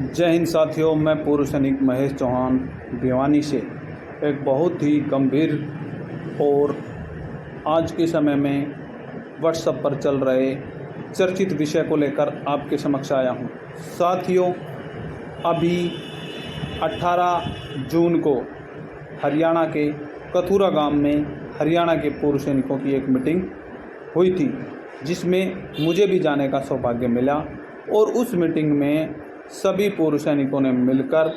जय हिंद साथियों, मैं पूर्व सैनिक महेश चौहान भिवानी से एक बहुत ही गंभीर और आज के समय में व्हाट्सएप पर चल रहे चर्चित विषय को लेकर आपके समक्ष आया हूं। साथियों, अभी 18 जून को हरियाणा के कथुरा गांव में हरियाणा के पूर्व सैनिकों की एक मीटिंग हुई थी, जिसमें मुझे भी जाने का सौभाग्य मिला। और उस मीटिंग में सभी पूर्व सैनिकों ने मिलकर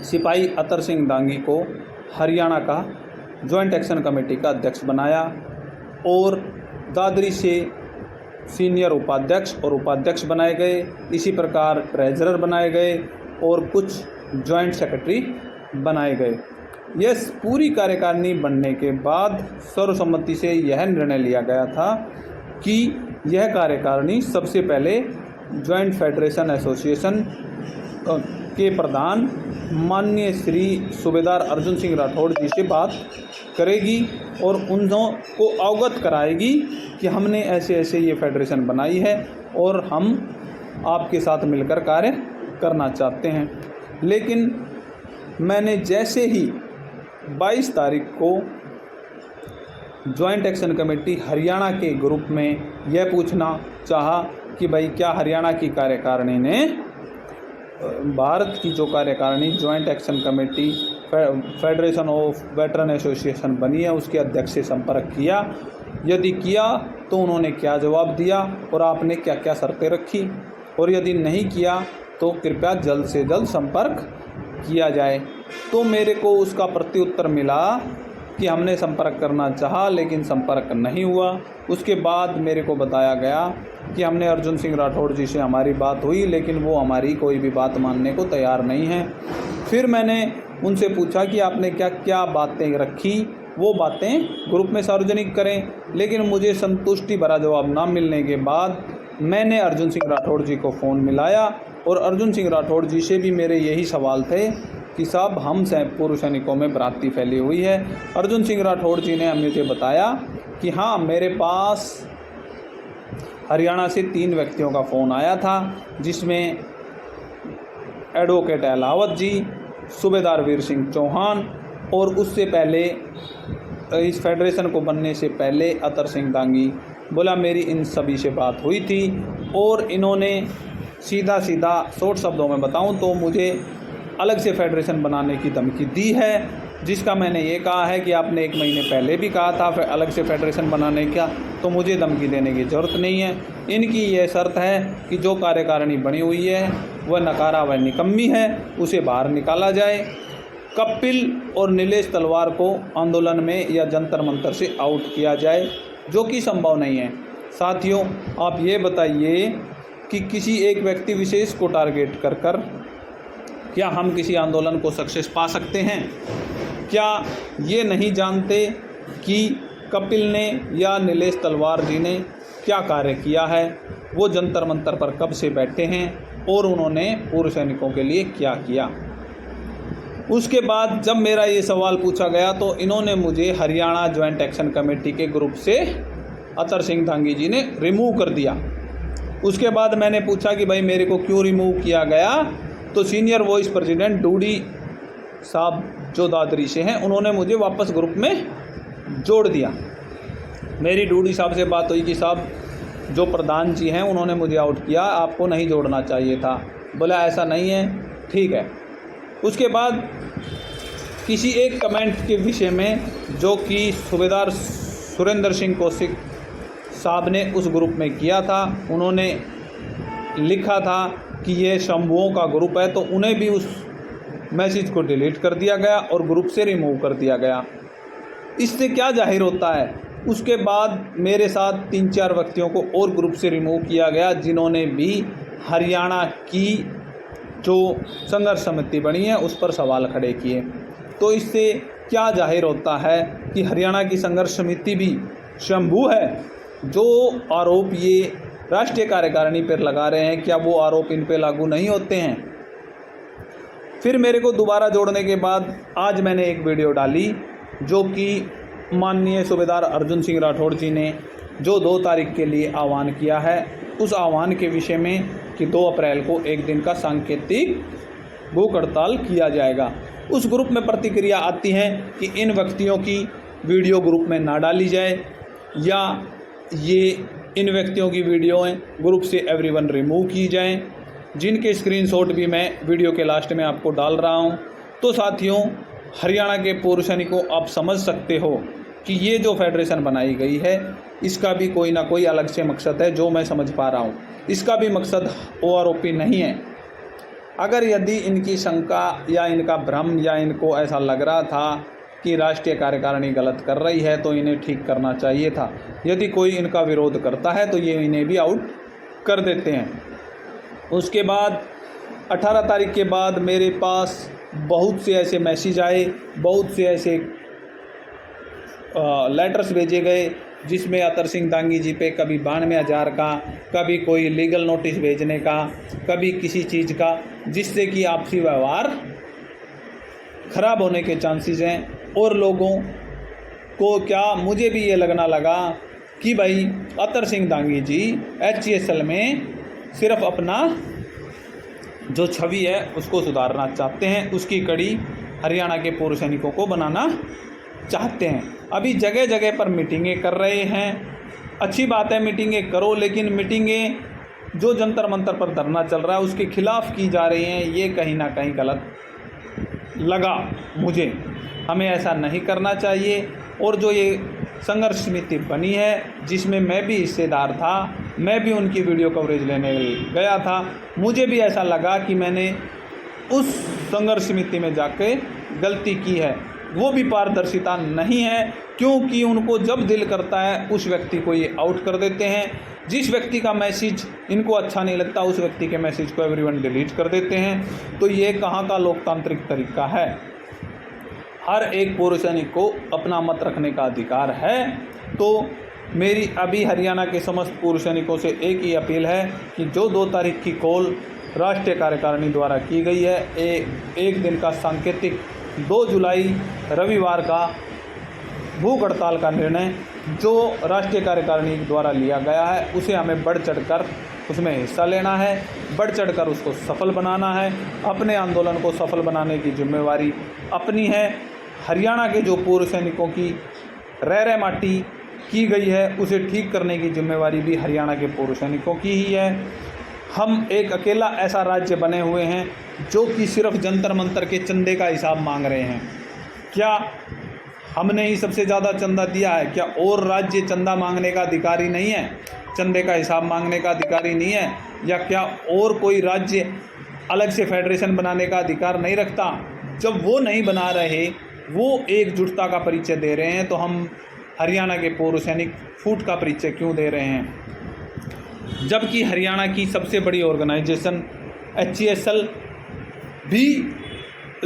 सिपाही अतर सिंह दांगी को हरियाणा का जॉइंट एक्शन कमेटी का अध्यक्ष बनाया और दादरी से सीनियर उपाध्यक्ष और उपाध्यक्ष बनाए गए। इसी प्रकार ट्रेजरर बनाए गए और कुछ जॉइंट सेक्रेटरी बनाए गए। यह पूरी कार्यकारिणी बनने के बाद सर्वसम्मति से यह निर्णय लिया गया था कि यह कार्यकारिणी सबसे पहले जॉइंट फेडरेशन एसोसिएशन के प्रधान माननीय श्री सूबेदार अर्जुन सिंह राठौड़ जी से बात करेगी और उनको अवगत कराएगी कि हमने ऐसे ऐसे ये फेडरेशन बनाई है और हम आपके साथ मिलकर कार्य करना चाहते हैं। लेकिन मैंने जैसे ही 22 तारीख को जॉइंट एक्शन कमेटी हरियाणा के ग्रुप में यह पूछना चाहा कि भाई क्या हरियाणा की कार्यकारिणी ने भारत की जो कार्यकारिणी joint action committee federation of veteran association बनी है उसके अध्यक्ष से संपर्क किया, यदि किया तो उन्होंने क्या जवाब दिया और आपने क्या क्या शर्तें रखी, और यदि नहीं किया तो कृपया जल्द से जल्द संपर्क किया जाए। तो मेरे को उसका प्रत्युत्तर मिला कि हमने संपर्क करना चाहा लेकिन संपर्क नहीं हुआ। उसके बाद मेरे को बताया गया कि हमने अर्जुन सिंह राठौड़ जी से हमारी बात हुई लेकिन वो हमारी कोई भी बात मानने को तैयार नहीं है। फिर मैंने उनसे पूछा कि आपने क्या क्या बातें रखी, वो बातें ग्रुप में सार्वजनिक करें। लेकिन मुझे संतुष्टि भरा जवाब ना मिलने के बाद मैंने अर्जुन सिंह राठौड़ जी को फ़ोन मिलाया और अर्जुन सिंह राठौड़ जी से भी मेरे यही सवाल थे कि साहब हम पूर्व सैनिकों में भ्रांति फैली हुई है। अर्जुन सिंह राठौड़ जी ने मुझे बताया कि हाँ, मेरे पास हरियाणा से 3 व्यक्तियों का फ़ोन आया था, जिसमें एडवोकेट अलावत जी, सूबेदार वीर सिंह चौहान और उससे पहले इस फेडरेशन को बनने से पहले अतर सिंह दांगी। बोला मेरी इन सभी से बात हुई थी और इन्होंने सीधा सीधा शॉर्ट शब्दों में बताऊं तो मुझे अलग से फेडरेशन बनाने की धमकी दी है, जिसका मैंने ये कहा है कि आपने 1 महीने पहले भी कहा था फिर अलग से फेडरेशन बनाने का, तो मुझे धमकी देने की ज़रूरत नहीं है। इनकी यह शर्त है कि जो कार्यकारिणी बनी हुई है वह नकारा व निकम्मी है, उसे बाहर निकाला जाए। कपिल और नीलेश तलवार को आंदोलन में या जंतर मंतर से आउट किया जाए, जो कि संभव नहीं है। साथियों, आप ये बताइए कि किसी एक व्यक्ति विशेष को टारगेट कर क्या हम किसी आंदोलन को सक्सेस पा सकते हैं? क्या ये नहीं जानते कि कपिल ने या नीलेश तलवार जी ने क्या कार्य किया है, वो जंतर मंतर पर कब से बैठे हैं और उन्होंने पूर्व सैनिकों के लिए क्या किया? उसके बाद जब मेरा ये सवाल पूछा गया तो इन्होंने मुझे हरियाणा जॉइंट एक्शन कमेटी के ग्रुप से अतर सिंह दांगी जी ने रिमूव कर दिया। उसके बाद मैंने पूछा कि भाई मेरे को क्यों रिमूव किया गया, तो सीनियर वाइस प्रेसिडेंट डूडी साहब जो दादरी से हैं उन्होंने मुझे वापस ग्रुप में जोड़ दिया। मेरी डूडी साहब से बात हुई कि साहब जो प्रधान जी हैं उन्होंने मुझे आउट किया, आपको नहीं जोड़ना चाहिए था। बोला ऐसा नहीं है, ठीक है। उसके बाद किसी एक कमेंट के विषय में जो कि सूबेदार सुरेंद्र सिंह कौशिक साहब ने उस ग्रुप में किया था, उन्होंने लिखा था कि ये शंभुओं का ग्रुप है, तो उन्हें भी उस मैसेज को डिलीट कर दिया गया और ग्रुप से रिमूव कर दिया गया। इससे क्या जाहिर होता है? उसके बाद मेरे साथ 3-4 व्यक्तियों को और ग्रुप से रिमूव किया गया, जिन्होंने भी हरियाणा की जो संघर्ष समिति बनी है उस पर सवाल खड़े किए। तो इससे क्या जाहिर होता है कि हरियाणा की संघर्ष समिति भी शंभू है। जो आरोप ये राष्ट्रीय कार्यकारिणी पर लगा रहे हैं, क्या वो आरोप इन पे लागू नहीं होते हैं? फिर मेरे को दोबारा जोड़ने के बाद आज मैंने एक वीडियो डाली जो कि माननीय सूबेदार अर्जुन सिंह राठौड़ जी ने जो 2 तारीख के लिए आह्वान किया है, उस आह्वान के विषय में कि 2 अप्रैल को एक दिन का सांकेतिक भूख हड़ताल किया जाएगा। उस ग्रुप में प्रतिक्रिया आती है कि इन व्यक्तियों की वीडियो ग्रुप में ना डाली जाए, या ये इन व्यक्तियों की वीडियोएं ग्रुप से एवरीवन रिमूव की जाएं, जिनके स्क्रीनशॉट भी मैं वीडियो के लास्ट में आपको डाल रहा हूं। तो साथियों, हरियाणा के पूर्व सैनिकों, आप समझ सकते हो कि ये जो फेडरेशन बनाई गई है इसका भी कोई ना कोई अलग से मकसद है, जो मैं समझ पा रहा हूँ। इसका भी मकसद OROP नहीं है। अगर यदि इनकी शंका या इनका भ्रम या इनको ऐसा लग रहा था कि राष्ट्रीय कार्यकारिणी गलत कर रही है तो इन्हें ठीक करना चाहिए था। यदि कोई इनका विरोध करता है तो ये इन्हें भी आउट कर देते हैं। उसके बाद 18 तारीख के बाद मेरे पास बहुत से ऐसे मैसेज आए, बहुत से ऐसे लेटर्स भेजे गए जिसमें अतर सिंह दांगी जी पे कभी 92,000 का, कभी कोई लीगल नोटिस भेजने का, कभी किसी चीज़ का, जिससे कि आपसी व्यवहार खराब होने के चांसेस हैं। और लोगों को क्या, मुझे भी ये लगना लगा कि भाई अतर सिंह दांगी जी HCSL में सिर्फ अपना जो छवि है उसको सुधारना चाहते हैं, उसकी कड़ी हरियाणा के पूर्व सैनिकों को बनाना चाहते हैं। अभी जगह जगह पर मीटिंगें कर रहे हैं। अच्छी बात है, मीटिंगें करो, लेकिन मीटिंगें जो जंतर मंतर पर धरना चल रहा है उसके खिलाफ की जा रही हैं, ये कहीं ना कहीं गलत लगा मुझे। हमें ऐसा नहीं करना चाहिए। और जो ये संघर्ष समिति बनी है जिसमें मैं भी हिस्सेदार था, मैं भी उनकी वीडियो कवरेज लेने गया था, मुझे भी ऐसा लगा कि मैंने उस संघर्ष समिति में जाके गलती की है। वो भी पारदर्शिता नहीं है, क्योंकि उनको जब दिल करता है उस व्यक्ति को ये आउट कर देते हैं। जिस व्यक्ति का मैसेज इनको अच्छा नहीं लगता उस व्यक्ति के मैसेज को एवरीवन डिलीट कर देते हैं। तो ये कहाँ का लोकतांत्रिक तरीका है? हर एक पूर्व सैनिक को अपना मत रखने का अधिकार है। तो मेरी अभी हरियाणा के समस्त पूर्व सैनिकों से एक ही अपील है कि जो 2 तारीख की कॉल राष्ट्रीय कार्यकारिणी द्वारा की गई है, एक दिन का सांकेतिक 2 जुलाई रविवार का भूख हड़ताल का निर्णय जो राष्ट्रीय कार्यकारिणी द्वारा लिया गया है, उसे हमें बढ़ चढ़कर उसमें हिस्सा लेना है, बढ़ चढ़कर उसको सफल बनाना है। अपने आंदोलन को सफल बनाने की जिम्मेवारी अपनी है। हरियाणा के जो पूर्व सैनिकों की रह माटी की गई है उसे ठीक करने की जिम्मेवारी भी हरियाणा के पूर्व सैनिकों की ही है। हम एक अकेला ऐसा राज्य बने हुए हैं जो कि सिर्फ जंतर मंतर के चंदे का हिसाब मांग रहे हैं। क्या हमने ही सबसे ज़्यादा चंदा दिया है? क्या और राज्य चंदा मांगने का अधिकारी नहीं है, चंदे का हिसाब मांगने का अधिकारी नहीं है? या क्या और कोई राज्य अलग से फेडरेशन बनाने का अधिकार नहीं रखता? जब वो नहीं बना रहे, वो एकजुटता का परिचय दे रहे हैं, तो हम हरियाणा के पूर्व सैनिक फूट का परिचय क्यों दे रहे हैं? जबकि हरियाणा की सबसे बड़ी ऑर्गेनाइजेशन HCSL भी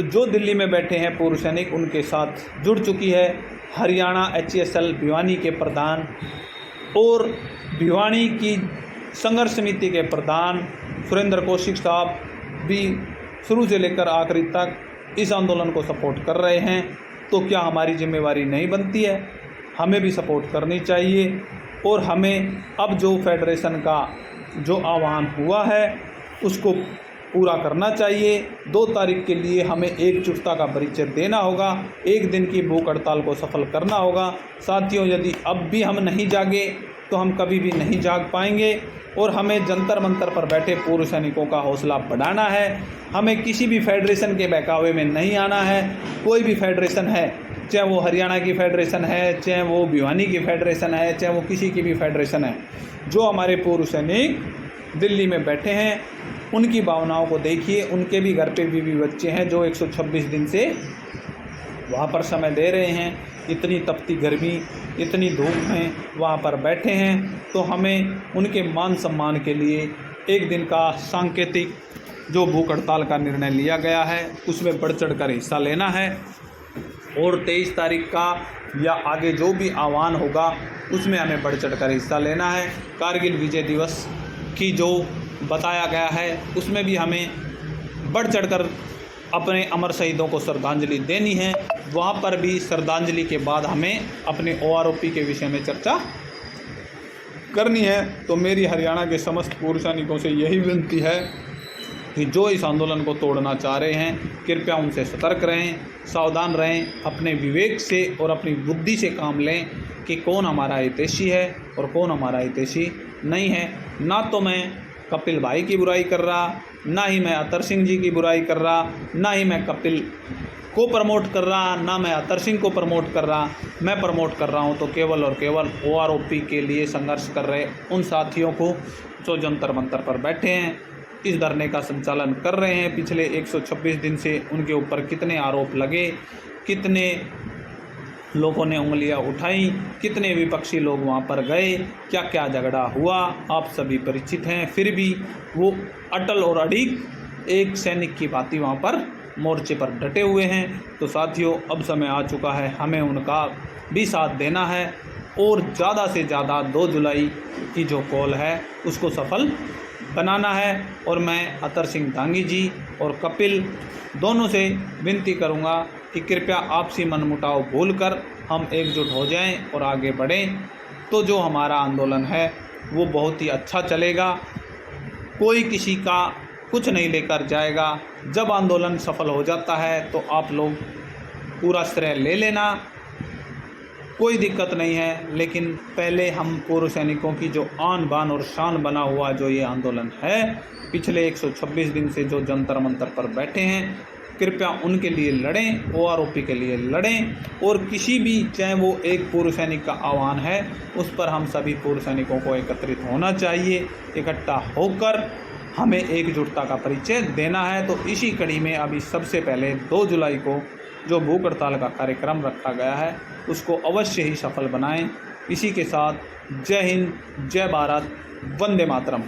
जो दिल्ली में बैठे हैं पूर्व सैनिक उनके साथ जुड़ चुकी है। हरियाणा HCSL भिवानी के प्रधान और भिवानी की संघर्ष समिति के प्रधान सुरेंद्र कौशिक साहब भी शुरू से लेकर आखिरी तक इस आंदोलन को सपोर्ट कर रहे हैं। तो क्या हमारी जिम्मेवारी नहीं बनती है? हमें भी सपोर्ट करनी चाहिए। और हमें अब जो फेडरेशन का जो आह्वान हुआ है उसको पूरा करना चाहिए। 2 तारीख के लिए हमें एकजुटता का परिचय देना होगा, एक दिन की भूख हड़ताल को सफल करना होगा। साथियों, यदि अब भी हम नहीं जागे तो हम कभी भी नहीं जाग पाएंगे। और हमें जंतर मंतर पर बैठे पूर्व सैनिकों का हौसला बढ़ाना है। हमें किसी भी फेडरेशन के बहकावे में नहीं आना है। कोई भी फेडरेशन है, चाहे वो हरियाणा की फेडरेशन है, चाहे वो भिवानी की फेडरेशन है, चाहे वो किसी की भी फेडरेशन है, जो हमारे पूर्व सैनिक दिल्ली में बैठे हैं उनकी भावनाओं को देखिए। उनके भी घर पे बीवी बच्चे हैं जो 126 दिन से वहाँ पर समय दे रहे हैं। इतनी तपती गर्मी, इतनी धूप में वहाँ पर बैठे हैं। तो हमें उनके मान सम्मान के लिए एक दिन का सांकेतिक जो भूख हड़ताल का निर्णय लिया गया है उसमें बढ़ चढ़ कर हिस्सा लेना है। और 23 तारीख का या आगे जो भी आह्वान होगा उसमें हमें बढ़ चढ़ कर हिस्सा लेना है। कारगिल विजय दिवस की जो बताया गया है उसमें भी हमें बढ़ चढ़कर अपने अमर शहीदों को श्रद्धांजलि देनी है। वहाँ पर भी श्रद्धांजलि के बाद हमें अपने OROP के विषय में चर्चा करनी है। तो मेरी हरियाणा के समस्त पूर्व सैनिकों से यही विनती है कि जो इस आंदोलन को तोड़ना चाह रहे हैं कृपया उनसे सतर्क रहें, सावधान रहें, अपने विवेक से और अपनी बुद्धि से काम लें कि कौन हमारा हितैषी है और कौन हमारा हितैषी नहीं है। ना तो मैं कपिल भाई की बुराई कर रहा, ना ही मैं अतर सिंह जी की बुराई कर रहा, ना ही मैं कपिल को प्रमोट कर रहा, ना मैं अतर सिंह को प्रमोट कर रहा। मैं प्रमोट कर रहा हूं तो केवल और केवल OROP के लिए संघर्ष कर रहे उन साथियों को जो जंतर मंतर पर बैठे हैं, इस धरने का संचालन कर रहे हैं। पिछले 126 दिन से उनके ऊपर कितने आरोप लगे, कितने लोगों ने उंगलियां उठाई, कितने विपक्षी लोग वहां पर गए, क्या क्या झगड़ा हुआ, आप सभी परिचित हैं। फिर भी वो अटल और अड़िग एक सैनिक की भांति वहां पर मोर्चे पर डटे हुए हैं। तो साथियों, अब समय आ चुका है हमें उनका भी साथ देना है और ज़्यादा से ज़्यादा 2 जुलाई की जो कॉल है उसको सफल बनाना है। और मैं अतर सिंह दांगी जी और कपिल दोनों से विनती करूंगा कि कृपया आपसी मनमुटाव भूलकर हम एकजुट हो जाएं और आगे बढ़ें। तो जो हमारा आंदोलन है वो बहुत ही अच्छा चलेगा, कोई किसी का कुछ नहीं लेकर जाएगा। जब आंदोलन सफल हो जाता है तो आप लोग पूरा श्रेय ले लेना, कोई दिक्कत नहीं है। लेकिन पहले हम पूर्व सैनिकों की जो आन बान और शान बना हुआ जो ये आंदोलन है, पिछले 126 दिन से जो जंतर मंतर पर बैठे हैं, कृपया उनके लिए लड़ें, OROP के लिए लड़ें। और किसी भी, चाहे वो एक पूर्व सैनिक का आह्वान है, उस पर हम सभी पूर्व सैनिकों को एकत्रित होना चाहिए। इकट्ठा होकर हमें एकजुटता का परिचय देना है। तो इसी कड़ी में अभी सबसे पहले 2 जुलाई को जो भूख हड़ताल का कार्यक्रम रखा गया है उसको अवश्य ही सफल बनाएं। इसी के साथ जय हिंद, जय भारत, वंदे मातरम।